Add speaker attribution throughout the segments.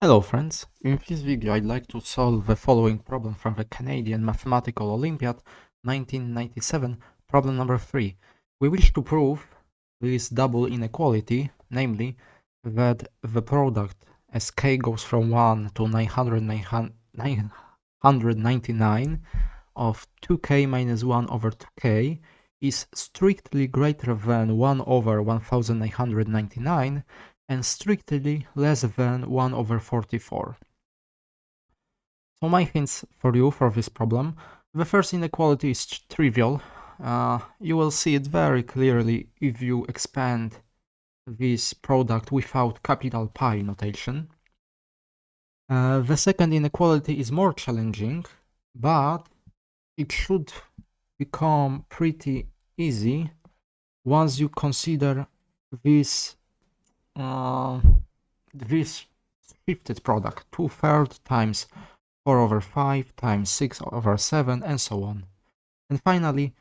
Speaker 1: Hello friends, in this video I'd like to solve the following problem from the Canadian Mathematical Olympiad 1997, problem number 3. We wish to prove this double inequality, namely that the product as k goes from 1 to 999 of 2k minus 1 over 2k is strictly greater than 1 over 1999 and strictly less than 1 over 44. So my hints for you for this problem. The first inequality is trivial. You will see it very clearly if you expand this product without capital Pi notation. The second inequality is more challenging, but it should become pretty easy once you consider this this shifted product, 2/3 times 4 over 5 times 6 over 7 and so on. And finally,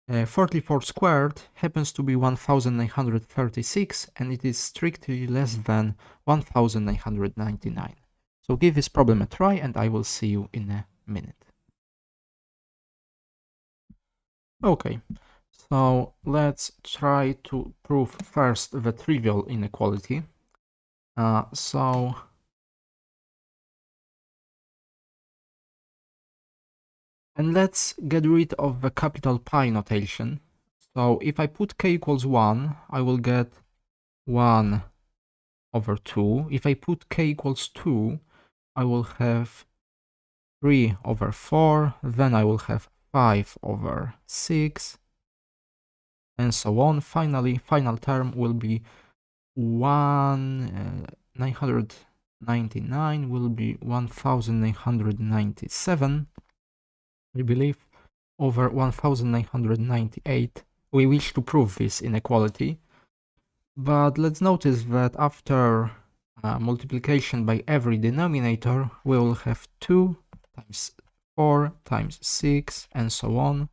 Speaker 1: 44 squared happens to be 1936 and it is strictly less than 1999. So give this problem a try and I will see you in a minute. Okay, so let's try to prove first the trivial inequality. And let's get rid of the capital Pi notation. So if I put k equals 1, I will get 1 over 2. If I put k equals 2, I will have 3 over 4. Then I will have 5 over 6. And so on. Finally, final term will be 999 will be 1997. I believe, over 1998. We wish to prove this inequality, but let's notice that after multiplication by every denominator, we will have 2 times 4 times 6 and so on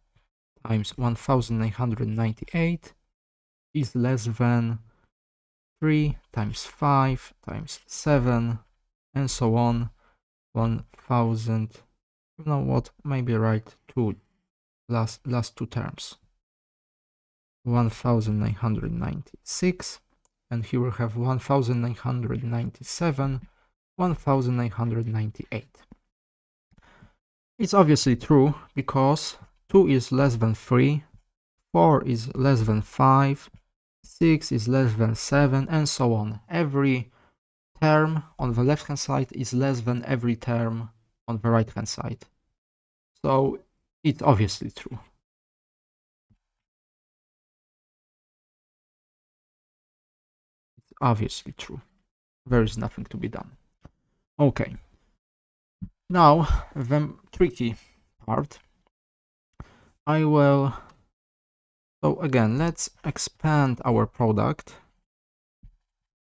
Speaker 1: times 1998 is less than 3 times 5 times 7 and so on 1000. You know what, maybe write two last two terms. 1996, and here we have 1997, 1998. It's obviously true because 2 is less than 3, 4 is less than 5, 6 is less than 7, and so on. Every term on the left hand side is less than every term on the right hand side. So it's obviously true. It's obviously true. There is nothing to be done. Okay. Now the tricky part. So again, let's expand our product.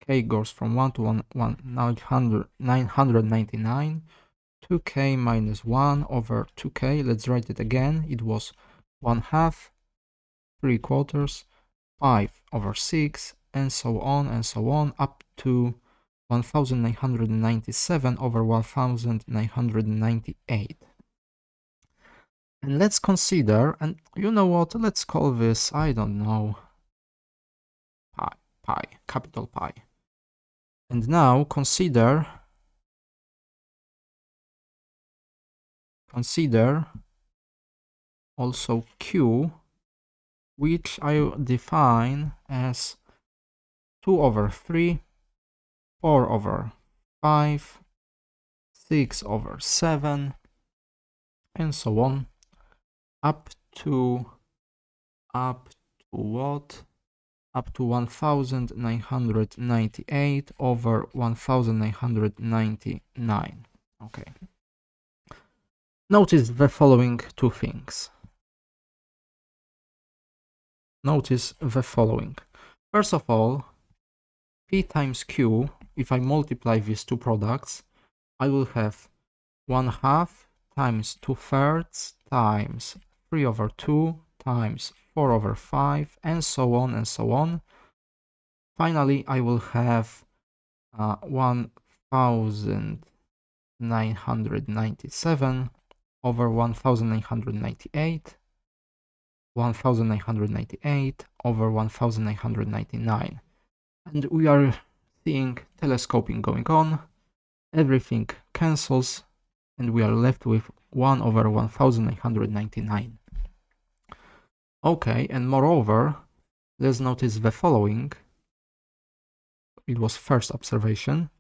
Speaker 1: K goes from 1 to 999. 2k minus 1 over 2k. Let's write it again. It was 1/2, 3/4, 5 over 6, and so on, up to 1997 over 1998. And let's consider, and you know what, let's call this, I don't know, pi, capital Pi. And now consider also q, which I define as 2 over 3, 4 over 5, 6 over 7, and so on, up to what? Up to 1998 over 1999. Okay. Notice the following two things. Notice the following. First of all, p times q, if I multiply these two products, I will have 1/2 times 2/3 times 3 over 2 times 4 over 5 and so on and so on. Finally, I will have 1 1997 over 1998, 1998 over 1999. And we are seeing telescoping going on, everything cancels, and we are left with 1 over 1999. Okay, and moreover, let's notice the following. It was first observation.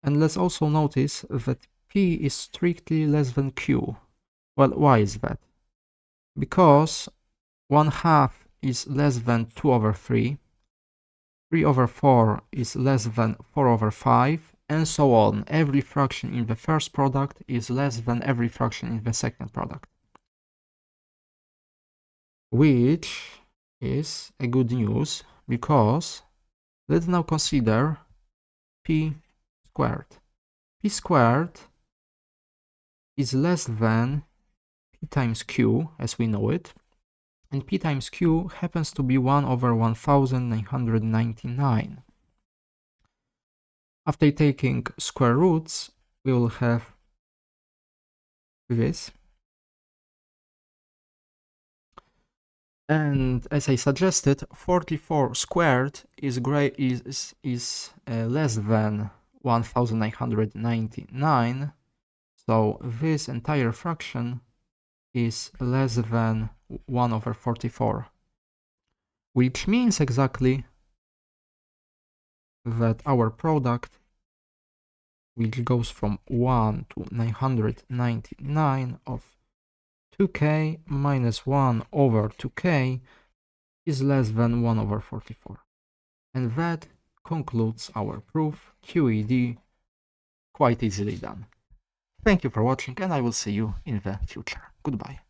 Speaker 1: And let's also notice that P is strictly less than Q. Well, why is that? Because 1/2 is less than 2 over 3, 3 over 4 is less than 4 over 5, and so on. Every fraction in the first product is less than every fraction in the second product. Which is a good news, because let's now consider P squared. P squared is less than P times Q, as we know it, and P times Q happens to be 1 over 1999. After taking square roots, we will have this. And as I suggested, 44 squared is less than 1999, so this entire fraction is less than 1 over 44, which means exactly that our product, which goes from 1 to 999 of 2k minus 1 over 2k, is less than 1 over 44. And that concludes our proof, QED, quite easily done. Thank you for watching, and I will see you in the future. Goodbye.